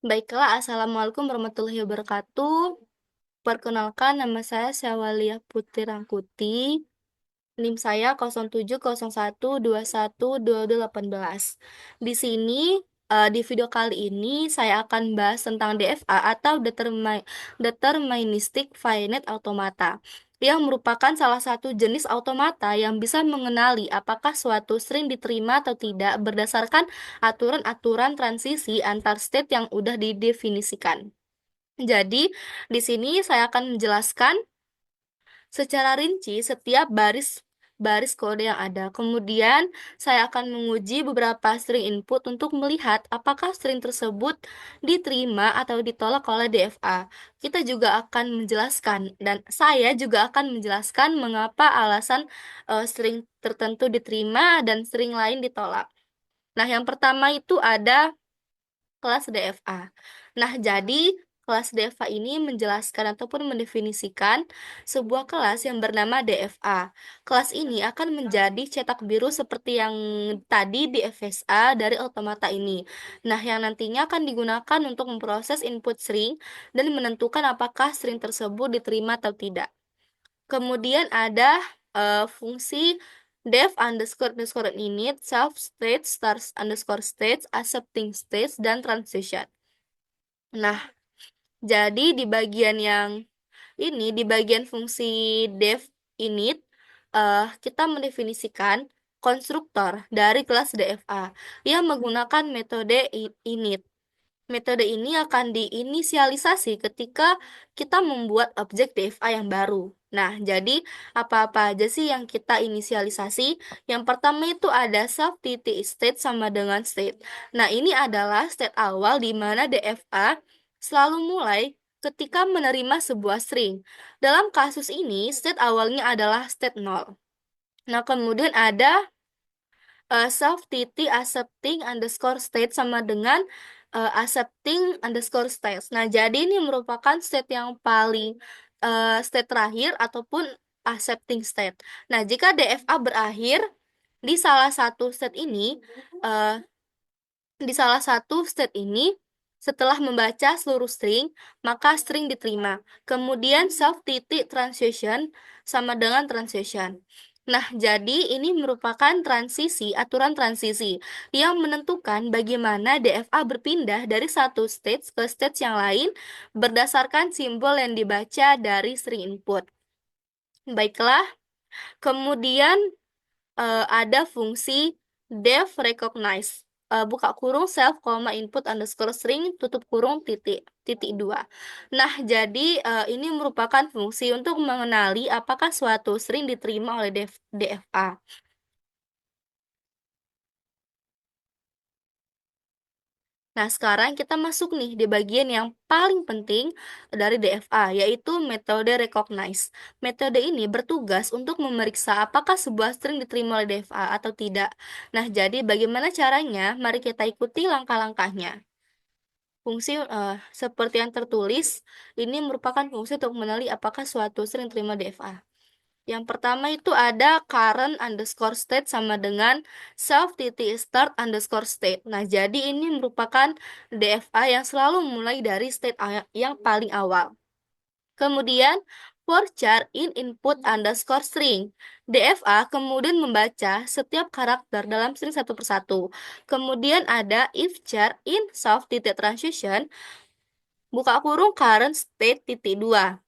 Baiklah, Assalamualaikum warahmatullahi wabarakatuh. Perkenalkan, nama saya Syawaliyah Putri Rangkuti. NIM saya 0701212218. Di sini, di video kali ini, saya akan bahas tentang DFA atau Deterministic Finite Automata, yang merupakan salah satu jenis automata yang bisa mengenali apakah suatu string diterima atau tidak berdasarkan aturan-aturan transisi antar state yang udah didefinisikan. Jadi, di sini saya akan menjelaskan secara rinci setiap baris baris kode yang ada. Kemudian, saya akan menguji beberapa string input untuk melihat apakah string tersebut diterima atau ditolak oleh DFA. Kita juga akan menjelaskan, dan saya juga akan menjelaskan mengapa alasan string tertentu diterima dan string lain ditolak. Nah, yang pertama itu ada kelas DFA. Nah, jadi kelas DFA ini menjelaskan ataupun mendefinisikan sebuah kelas yang bernama DFA. Kelas ini akan menjadi cetak biru seperti yang tadi di FSA dari otomata ini. Nah, yang nantinya akan digunakan untuk memproses input string dan menentukan apakah string tersebut diterima atau tidak. Kemudian ada fungsi def underscore underscore init, self state, stars underscore states, accepting states, dan transition. Nah, jadi di bagian yang ini, di bagian fungsi def init, kita mendefinisikan konstruktor dari kelas DFA yang menggunakan metode init. Metode ini akan diinisialisasi ketika kita membuat objek DFA yang baru. Nah, jadi apa-apa aja sih yang kita inisialisasi? Yang pertama itu ada self titik state sama dengan state. Nah, ini adalah state awal di mana DFA selalu mulai ketika menerima sebuah string. Dalam kasus ini, state awalnya adalah state 0. Nah, kemudian ada self titik accepting underscore state sama dengan accepting underscore state. Nah, jadi ini merupakan state yang paling state terakhir ataupun accepting state. Nah, jika DFA berakhir di salah satu state ini, uh, di salah satu state ini, setelah membaca seluruh string, maka string diterima. Kemudian self titik transition sama dengan transition. Nah, jadi ini merupakan transisi, aturan transisi yang menentukan bagaimana DFA berpindah dari satu stage ke stage yang lain berdasarkan simbol yang dibaca dari string input. Baiklah, kemudian ada fungsi def recognize, buka kurung self, input underscore string, tutup kurung titik titik 2. Nah, jadi ini merupakan fungsi untuk mengenali apakah suatu string diterima oleh DFA. Nah, sekarang kita masuk nih di bagian yang paling penting dari DFA, yaitu metode recognize. Metode ini bertugas untuk memeriksa apakah sebuah string diterima oleh DFA atau tidak. Nah, jadi bagaimana caranya? Mari kita ikuti langkah-langkahnya. Fungsi seperti yang tertulis, ini merupakan fungsi untuk mengenali apakah suatu string diterima DFA. Yang pertama itu ada current underscore state sama dengan self titik start underscore state. Nah, jadi ini merupakan DFA yang selalu mulai dari state yang paling awal. Kemudian, for char in input underscore string. DFA kemudian membaca setiap karakter dalam string satu persatu. Kemudian ada if char in self titik transition, buka kurung current state titik 2.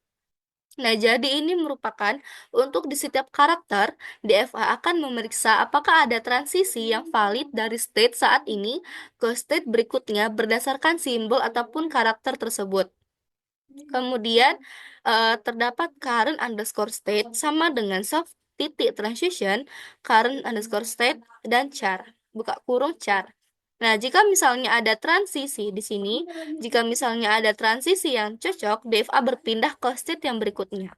Nah, jadi ini merupakan untuk di setiap karakter, DFA akan memeriksa apakah ada transisi yang valid dari state saat ini ke state berikutnya berdasarkan simbol ataupun karakter tersebut. Kemudian, terdapat current underscore state sama dengan self titik transition, current underscore state, dan char. Buka kurung char. Nah, jika misalnya ada transisi di sini, jika misalnya ada transisi yang cocok, DFA berpindah ke state yang berikutnya.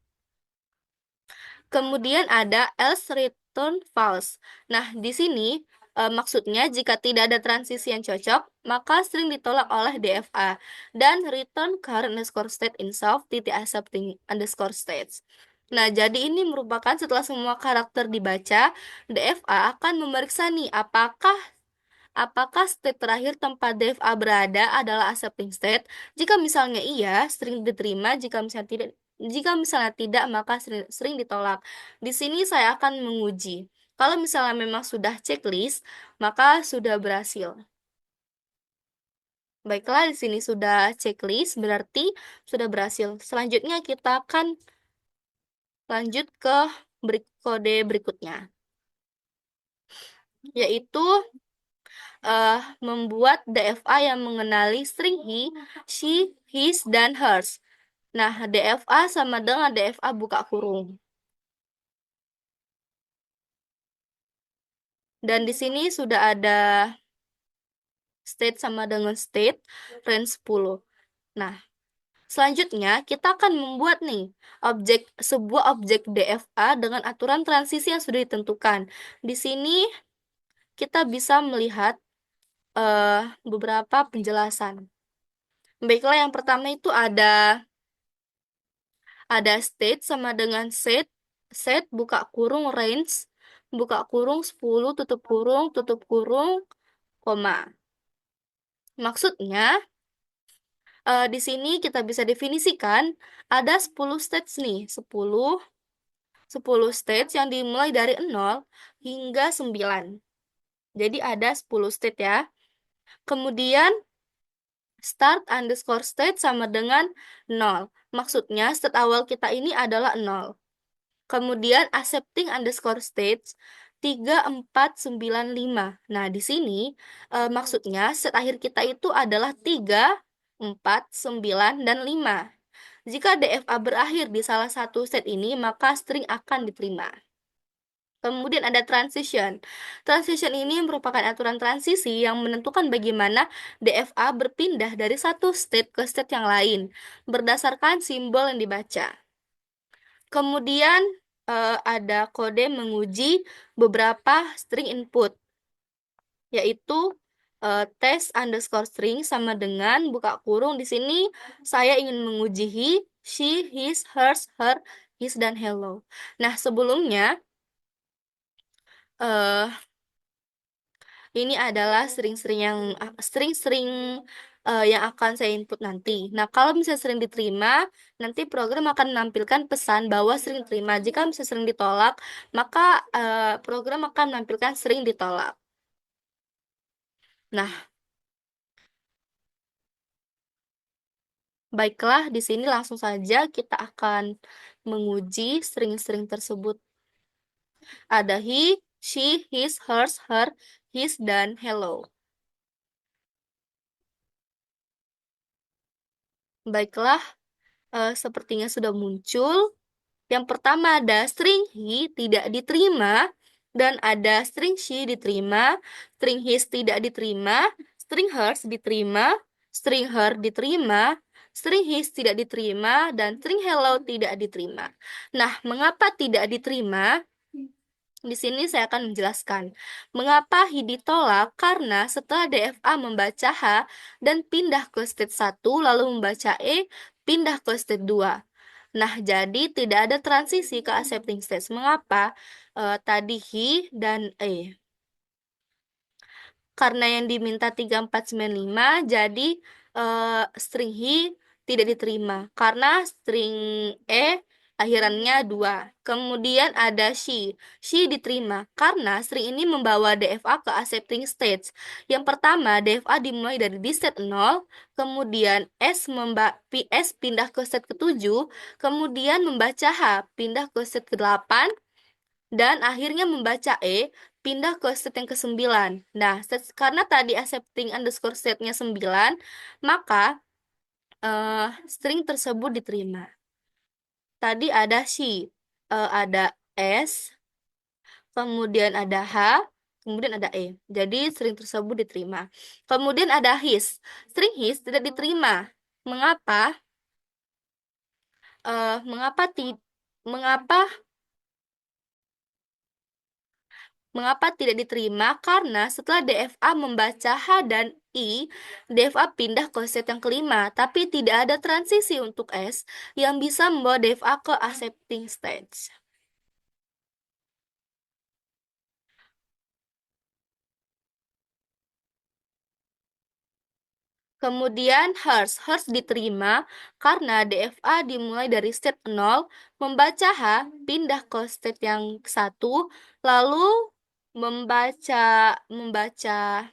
Kemudian ada else return false. Nah, di sini maksudnya jika tidak ada transisi yang cocok, maka string ditolak oleh DFA dan return current underscore state in self titik accepting underscore states. Nah, jadi ini merupakan setelah semua karakter dibaca, DFA akan memeriksa nih apakah Apakah state terakhir tempat DFA berada adalah accepting state? Jika misalnya iya, string diterima. Jika misalnya tidak, maka string ditolak. Di sini saya akan menguji. Kalau misalnya memang sudah checklist, maka sudah berhasil. Baiklah, di sini sudah checklist, berarti sudah berhasil. Selanjutnya kita akan lanjut ke kode berikutnya, yaitu membuat DFA yang mengenali string he, she, his, dan hers. Nah, DFA sama dengan DFA buka kurung. Dan di sini sudah ada state sama dengan state, range 10. Nah, selanjutnya kita akan membuat nih sebuah objek DFA dengan aturan transisi yang sudah ditentukan. Di sini kita bisa melihat beberapa penjelasan. Baiklah, yang pertama itu ada state sama dengan set buka kurung range buka kurung 10 tutup kurung koma. Maksudnya di sini kita bisa definisikan ada 10 states nih, 10 states yang dimulai dari 0 hingga 9. Jadi ada 10 state ya. Kemudian start underscore state sama dengan 0. Maksudnya state awal kita ini adalah 0. Kemudian accepting underscore state 3, 4, 9, 5. Nah, di sini maksudnya state akhir kita itu adalah 3, 4, 9, dan 5. Jika DFA berakhir di salah satu state ini, maka string akan diterima. Kemudian ada transition. Transition ini merupakan aturan transisi yang menentukan bagaimana DFA berpindah dari satu state ke state yang lain berdasarkan simbol yang dibaca. Kemudian ada kode menguji beberapa string input, yaitu test underscore string sama dengan buka kurung. Di sini saya ingin menguji he, she, his, hers, her, his, dan hello. Nah, sebelumnya ini adalah string-string yang akan saya input nanti. Nah, kalau misalnya sering diterima, nanti program akan menampilkan pesan bahwa sering diterima. Jika misalnya sering ditolak, maka program akan menampilkan sering ditolak. Nah, baiklah, di sini langsung saja kita akan menguji string-string tersebut. Ada he, she, his, hers, her, his, dan hello. Baiklah, sepertinya sudah muncul. Yang pertama ada string he tidak diterima, dan ada string she diterima, string his tidak diterima, string hers diterima, string her diterima, string his tidak diterima, dan string hello tidak diterima. Nah, mengapa tidak diterima? Di sini saya akan menjelaskan. Mengapa he ditolak? Karena setelah DFA membaca H dan pindah ke state 1, lalu membaca E, pindah ke state 2. Nah, jadi tidak ada transisi ke accepting state. Mengapa? Tadi he dan E. Karena yang diminta 3495, jadi string he tidak diterima. Karena string E akhirannya 2. Kemudian ada she. She diterima karena string ini membawa DFA ke accepting states. Yang pertama, DFA dimulai dari di state 0, kemudian S pindah ke state ke-7, kemudian membaca H pindah ke state ke-8, dan akhirnya membaca E pindah ke state yang ke-9. Nah, karena tadi accepting underscore state-nya 9, maka string tersebut diterima. Tadi ada she, ada S, kemudian ada H, kemudian ada E. Jadi string tersebut diterima. Kemudian ada his. String his tidak diterima. Mengapa? Mengapa tidak diterima? Karena setelah DFA membaca H dan I, DFA pindah ke state yang kelima, tapi tidak ada transisi untuk S yang bisa membawa DFA ke accepting stage. Kemudian Hertz diterima karena DFA dimulai dari state 0, membaca H, pindah ke state yang satu, lalu membaca membaca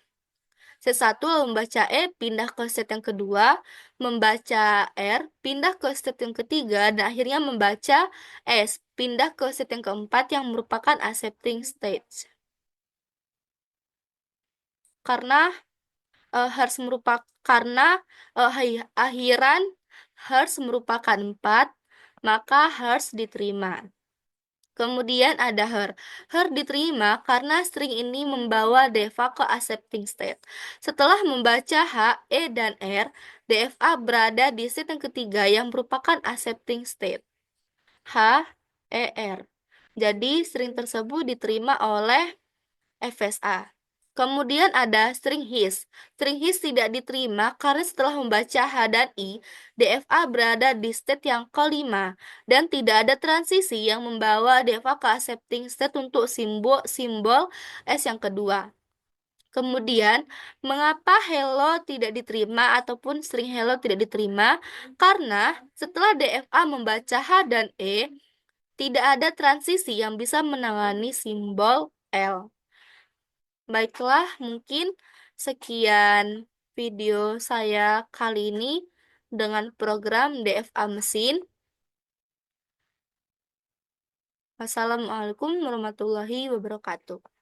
C1 lalu membaca E, pindah ke state yang kedua, membaca R, pindah ke state yang ketiga, dan akhirnya membaca S, pindah ke state yang keempat yang merupakan accepting state. Karena akhiran Hertz merupakan 4, maka Hertz diterima. Kemudian ada her. Her diterima karena string ini membawa DFA ke accepting state. Setelah membaca H, E, dan R, DFA berada di state yang ketiga yang merupakan accepting state. H, E, R. Jadi string tersebut diterima oleh FSA. Kemudian ada string his. String his tidak diterima karena setelah membaca H dan I, DFA berada di state yang kelima dan tidak ada transisi yang membawa DFA ke accepting state untuk simbol S yang kedua. Kemudian, mengapa hello tidak diterima ataupun string hello tidak diterima? Karena setelah DFA membaca H dan E, tidak ada transisi yang bisa menangani simbol L. Baiklah, mungkin sekian video saya kali ini dengan program DFA mesin. Wassalamualaikum warahmatullahi wabarakatuh.